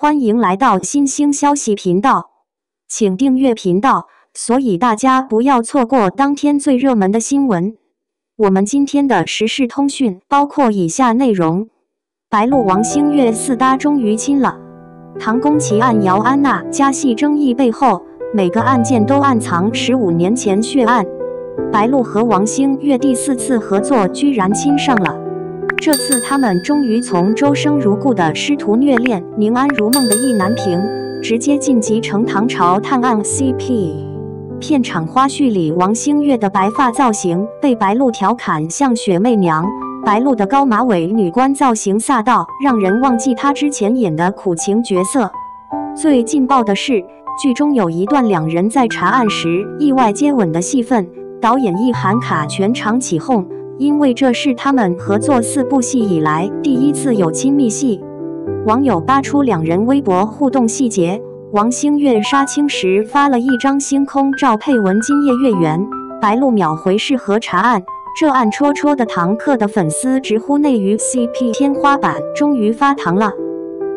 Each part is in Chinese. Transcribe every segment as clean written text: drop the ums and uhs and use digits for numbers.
歡迎來到新興消息頻道，請訂閱頻道，所以大家不要錯過當天最熱門的新聞。我們今天的時事通訊包括以下內容：白鹿王星越四搭終於親了。唐宮奇案姚安娜家系爭議背後，每個案件都暗藏15年前血案。白鹿和王星越第4次合作居然親上了。這次他們終於從周生如故的師徒虐戀、寧安如夢的意難平，直接晉級成唐朝探案 CP。片場花絮裡，王星越的白髮造型被白鹿調侃像雪媚娘，白鹿的高馬尾女官造型颯到，讓人忘記她之前演的苦情角色。最勁爆的是，劇中有一段兩人在查案時意外接吻的戲份，導演一喊卡，全場起哄。因為這是他們合作4部戲以來第一次有親密戲。網友扒出兩人微博互動細節，王星越殺青時發了一張星空照配文今夜月圓，白鹿秒回適合查案，這暗戳戳的唐客的粉絲直呼內娛 CP 天花板終於發糖了。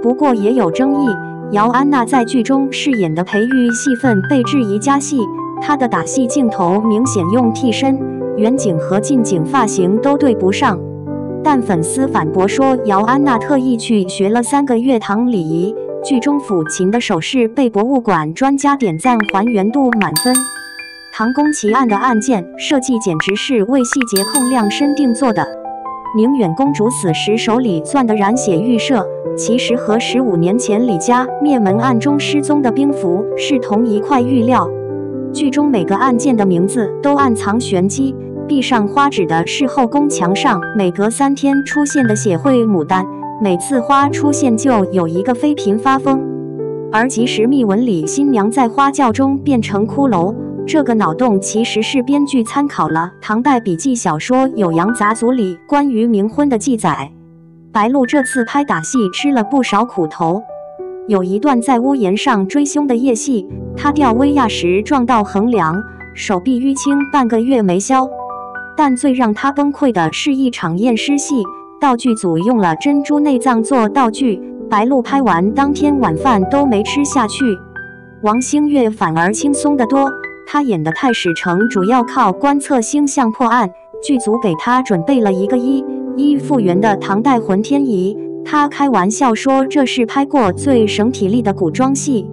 不過也有爭議，姚安娜在劇中飾演的裴玉戲份被質疑加戲，她的打戲鏡頭明顯用替身，遠景和近景髮型都對不上，但粉絲反駁說姚安娜特意去學了3個月唐禮儀，劇中撫琴的手勢被博物館專家點讚還原度滿分。唐宮奇案的案件設計簡直是為細節控量身定做的。寧遠公主死時手裡攥的染血玉畲，其實和15年前李家滅門案中失蹤的兵符是同一塊玉料。劇中每個案件的名字都暗藏玄機，壁上花紙的是後宮牆上每隔3天出現的血繪牡丹，每次花出現就有一個妃嬪發瘋。而即時密文裡新娘在花轎中變成骷髏，這個腦洞其實是編劇參考了唐代筆記小說《酉陽雜俎》裡關於冥婚的記載。白鹿這次拍打戲吃了不少苦頭。有一段在屋檐上追兇的夜戲，他吊威亞時撞到橫梁，手臂淤青半個月沒消。但最讓他崩潰的是一場驗屍戲，道具組用了珍珠內臟做道具，白鹿拍完當天晚飯都沒吃下去。王星越反而輕鬆得多，他演的太史丞主要靠觀測星象破案，劇組給他準備了一個1.1復原的唐代渾天儀。他開玩笑說這是拍過最省體力的古裝戲。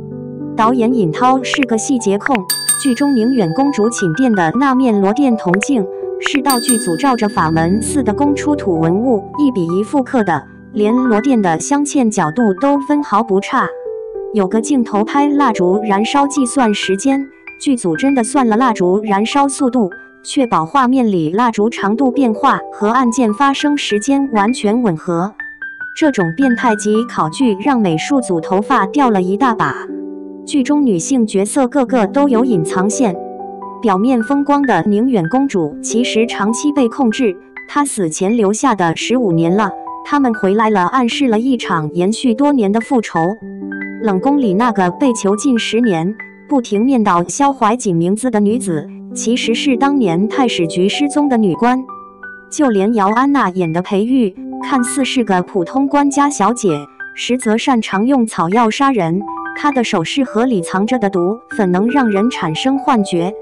導演尹濤是個細節控，劇中寧遠公主寢殿的那面羅鈿銅鏡是道具組照着法門寺的宮出土文物1比1複刻的，連羅鈿的鑲嵌角度都分毫不差。有個鏡頭拍蠟燭燃燒計算時間，劇組真的算了蠟燭燃燒速度，確保畫面裡蠟燭長度變化和案件發生時間完全吻合。這種變態級考據讓美術組頭髮掉了一大把。劇中女性角色個個都有隱藏線，表面風光的寧遠公主其實長期被控制，她死前留下的15年了，他們回來了，暗示了一場延續多年的復仇。冷宮裡那個被囚禁10年，不停念叨蕭懷瑾名字的女子，其實是當年太史局失蹤的女官。就連姚安娜演的裴玉，看似是個普通官家小姐，實則擅長用草藥殺人。她的首飾盒裡藏着的毒粉能讓人產生幻覺。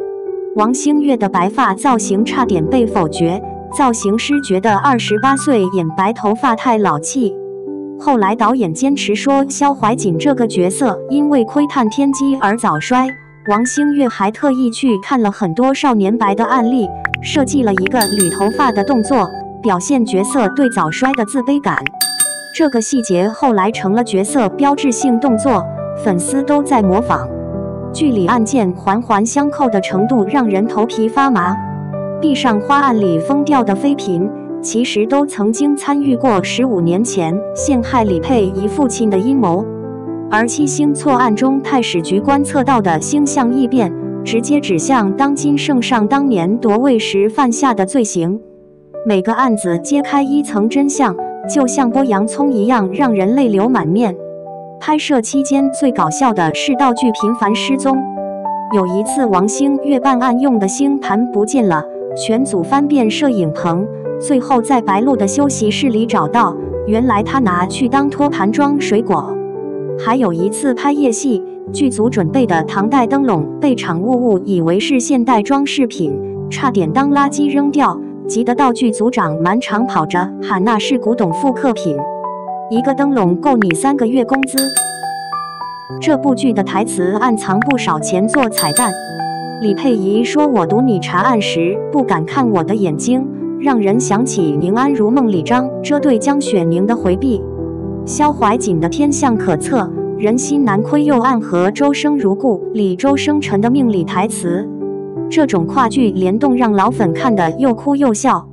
王星越的白髮造型差點被否決，造型師覺得28歲演白頭髮太老氣。後來導演堅持說蕭懷瑾這個角色因為窺探天機而早衰。王星越還特意去看了很多少年白的案例，設計了一個捋頭髮的動作，表現角色對早衰的自卑感。這個細節後來成了角色標誌性動作，粉絲都在模仿。劇裡案件環環相扣的程度讓人頭皮發麻。壁上花案裡瘋掉的妃嬪，其實都曾經參與過15年前陷害李佩儀父親的陰謀。而七星錯案中太史局觀測到的星象異變，直接指向當今聖上當年奪位時犯下的罪行。每個案子揭開一層真相，就像剝洋蔥一樣，讓人淚流滿面。拍攝期間最搞笑的是道具頻繁失蹤。有一次王星越辦案用的星盤不見了，全組翻遍攝影棚，最後在白鹿的休息室裡找到，原來他拿去當托盤裝水果。還有一次拍夜戲，劇組準備的唐代燈籠被場務誤以為是現代裝飾品，差點當垃圾扔掉，急得道具組長滿場跑着喊那是古董復刻品，一個燈籠夠你3個月工資。這部劇的台詞暗藏不少錢做彩蛋。李佩儀說：“我讀你查案時不敢看我的眼睛，讓人想起《寧安如夢》裡張遮對江雪寧的回避。”蕭懷瑾的天象可測，人心難窺又暗合周生如故裡周生辰的命理台詞。這種跨劇聯動讓老粉看得又哭又笑。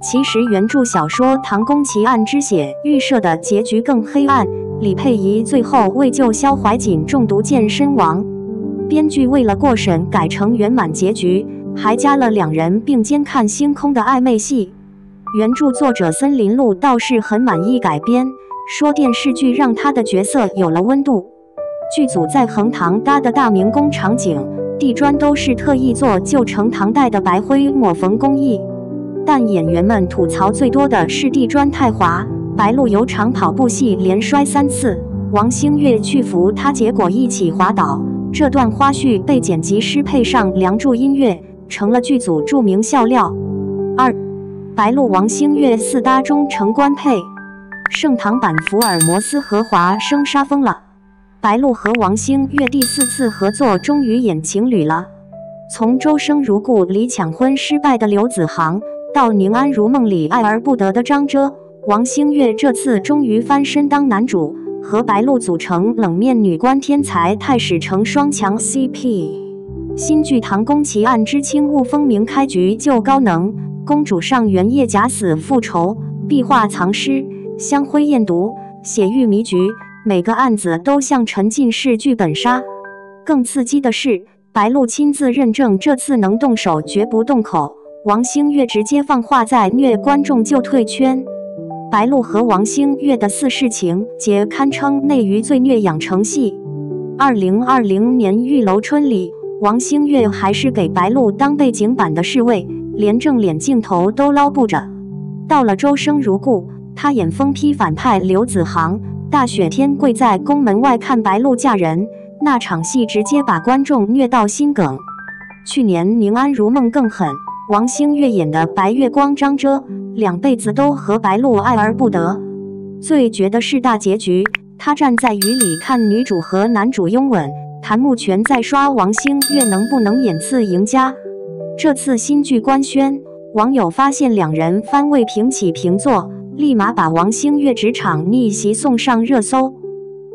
其實原著小說《唐宮奇案之血》預設的結局更黑暗，李佩儀最後為救蕭懷瑾中毒箭身亡。編劇為了過審改成圓滿結局，還加了2人並肩看星空的曖昧戲。原著作者森林鹿倒是很滿意改編，說電視劇讓他的角色有了溫度。劇組在橫塘搭的大明宮場景，地磚都是特意做舊成唐代的白灰抹縫工藝，但演員們吐槽最多的是地磚太滑，白鹿有場跑步戲連摔3次，王星越去扶他，結果一起滑倒。這段花絮被剪輯師配上梁祝音樂，成了劇組著名笑料。2. 白鹿王星越4搭中成官配，盛唐版福爾摩斯和華生殺瘋了。白鹿和王星越第4次合作，終於演情侶了。從周生如故裡搶婚失敗的劉子航，到寧安如夢裡愛而不得的張遮，王星越這次終於翻身當男主，和白鹿組成冷面女官天才太史成雙強 CP。新劇《唐宮奇案之輕霧峰明》開局就高能，公主上元夜假死復仇，壁畫藏屍，香灰驗毒，血域迷局，每個案子都像沉浸式劇本殺。更刺激的是，白鹿親自認證這次能動手絕不動口，王星越直接放話再虐觀眾就退圈。白鹿和王星越的4世情節堪稱內娛最虐養成戲。2020年玉樓春裡，王星越還是給白鹿當背景板的侍衛，連正臉鏡頭都撈不着。到了周生如故，他演瘋批反派劉子航，大雪天跪在宮門外看白鹿嫁人，那場戲直接把觀眾虐到心梗。去年寧安如夢更狠，王星越演的白月光張遮，2輩子都和白鹿愛而不得。最絕的是大結局，他站在雨裡看女主和男主擁吻，譚木全在刷王星越能不能演次贏家。這次新劇官宣，網友發現2人番位平起平坐，立馬把王星越職場逆襲送上熱搜。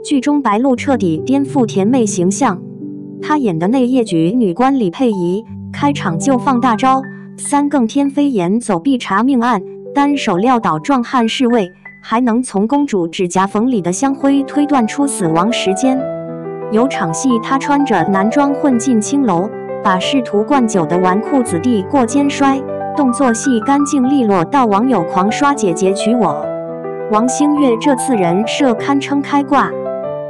劇中白鹿徹底顛覆甜妹形象，她演的內夜局女官李佩儀，開場就放大招，3更天飛檐走必查命案，單手撂倒壯漢侍衛，還能從公主指甲縫裡的香灰推斷出死亡時間。有場戲她穿着男裝混進青樓，把試圖灌酒的紈絝子弟過肩摔，動作戲乾淨利落到網友狂刷姐姐娶我。王星越這次人設堪稱開掛，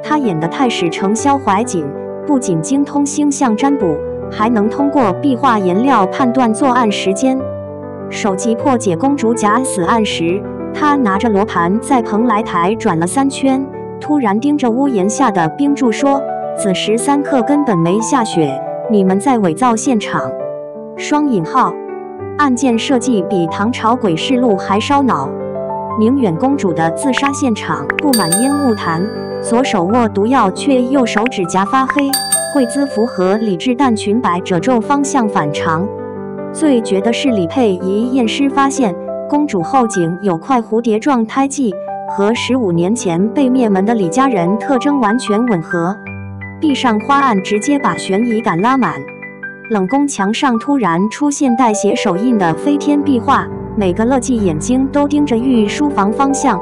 她演的太史成蕭懷瑾，不僅精通星象占卜，還能通過壁畫顏料判斷作案時間。首集破解公主假死案時，他拿着羅盤在蓬萊台轉了3圈，突然盯着屋檐下的冰柱說：“子時3刻根本沒下雪，你們在偽造現場。”雙引號，案件設計比唐朝詭事錄還燒腦。寧遠公主的自殺現場布滿煙霧彈，左手握毒藥卻右手指甲發黑，跪姿符合李治但裙擺褶皺方向反常。最絕的是李佩儀驗屍發現公主後頸有塊蝴蝶狀胎記，和15年前被滅門的李家人特徵完全吻合。壁上花案直接把懸疑感拉滿。冷宮牆上突然出現帶血手印的飛天壁畫，每個樂伎眼睛都盯着御書房方向。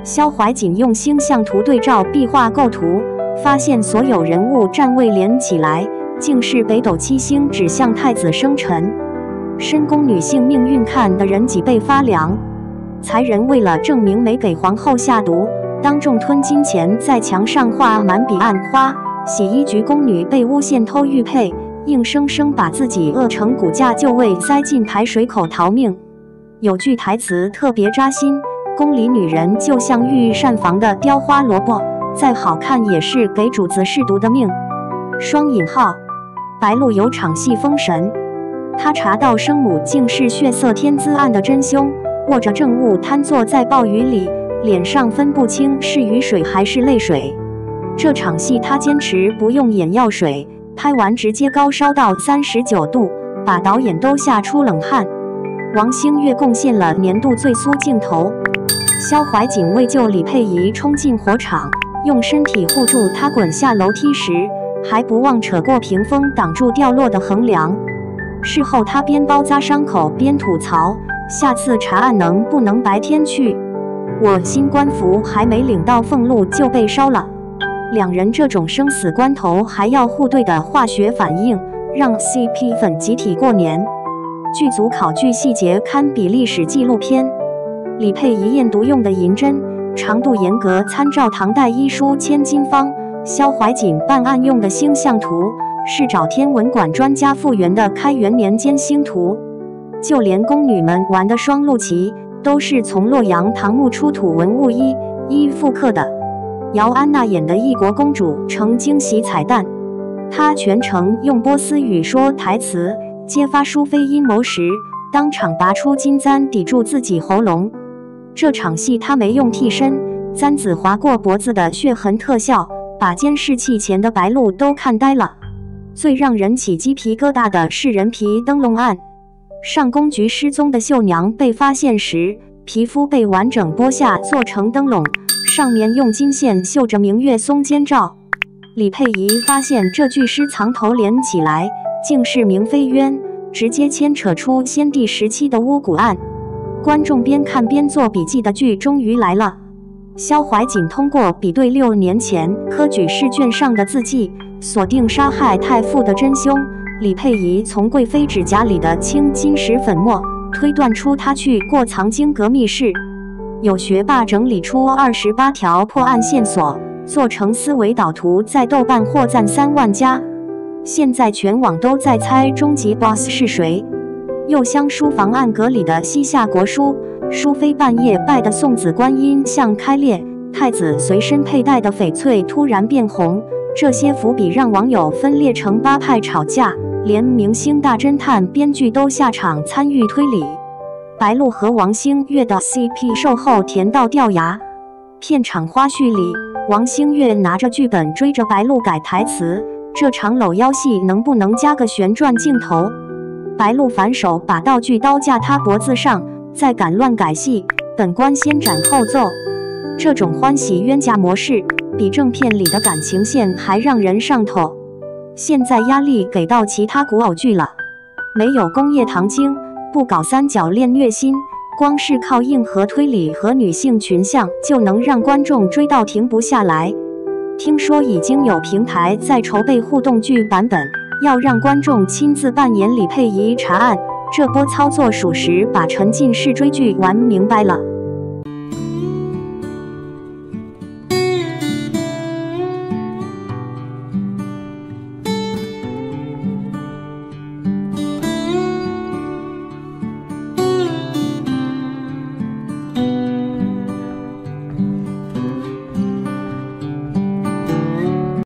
蕭懷瑾用星象圖對照壁畫構圖，發現所有人物站位連起來，竟是北斗七星指向太子生辰。深宮女性命運看得人脊背發涼。才人為了證明沒給皇後下毒，當眾吞金錢，在牆上畫滿彼岸花。洗衣局宮女被誣陷偷玉佩，硬生生把自己餓成骨架就位塞進排水口逃命。有句台詞特別扎心：宮裡女人就像御膳房的雕花蘿蔔，再好看也是給主子試毒的命。雙引號，白鹿有場戲封神，他查到生母竟是血色天姿案的真兇，握着證物癱坐在暴雨裡，臉上分不清是雨水還是淚水。這場戲他堅持不用眼藥水，拍完直接高燒到39度，把導演都嚇出冷汗。王星越貢獻了年度最酥鏡頭。蕭懷瑾為救李佩儀衝進火場，用身體護住她滾下樓梯時，還不忘扯過屏風擋住掉落的橫梁。事後他邊包紮傷口邊吐槽，下次查案能不能白天去？我新官服還沒領到俸祿就被燒了。兩人這種生死關頭還要互對的化學反應，讓 CP 粉集體過年。劇組考據細節堪比歷史紀錄片。李佩儀驗毒用的銀針長度嚴格參照唐代醫書《千金方》，蕭懷瑾辦案用的星象圖是找天文館專家復原的開元年間星圖，就連宮女們玩的雙陸旗都是從洛陽唐墓出土文物一復刻的。姚安娜演的異國公主成驚喜彩蛋，她全程用波斯語說台詞，揭發淑妃陰謀時當場拔出金簪抵住自己喉嚨。這場戲他沒用替身，簪子劃過脖子的血痕特效，把監視器前的白鹿都看呆了。最讓人起雞皮疙瘩的是人皮燈籠案，上宮菊失蹤的繡娘被發現時，皮膚被完整剝下做成燈籠，上面用金線繡着明月松間照。李佩儀發現這具屍藏頭連起來竟是明妃冤，直接牽扯出先帝時期的巫蠱案。觀眾邊看邊做筆記的劇終於來了。蕭懷瑾通過比對6年前科舉試卷上的字跡，鎖定殺害太傅的真兇。李佩儀從貴妃指甲裡的青金石粉末推斷出她去過藏經閣密室。有學霸整理出28條破案線索，做成思維導圖，在豆瓣獲讚3萬加。現在全網都在猜終極 BOSS 是誰。右廂書房暗格裡的西夏國書，淑妃半夜拜的送子觀音像開裂，太子隨身佩戴的翡翠突然變紅，這些伏筆讓網友分裂成8派吵架，連明星大偵探編劇都下場參與推理。白鹿和王星越的 CP 售後甜到掉牙。片場花絮裡，王星越拿着劇本追着白鹿改台詞，這場摟腰戲能不能加個旋轉鏡頭？白鹿反手把道具刀架他脖子上，再敢亂改戲，本官先斬後奏。這種歡喜冤家模式，比正片裡的感情線還讓人上頭。現在壓力給到其他古偶劇了，沒有工業糖精，不搞三角戀虐心，光是靠硬核推理和女性群像就能讓觀眾追到停不下來。聽說已經有平台在籌備互動劇版本，要讓觀眾親自扮演李佩儀查案，這波操作屬實把沉浸式追劇玩明白了。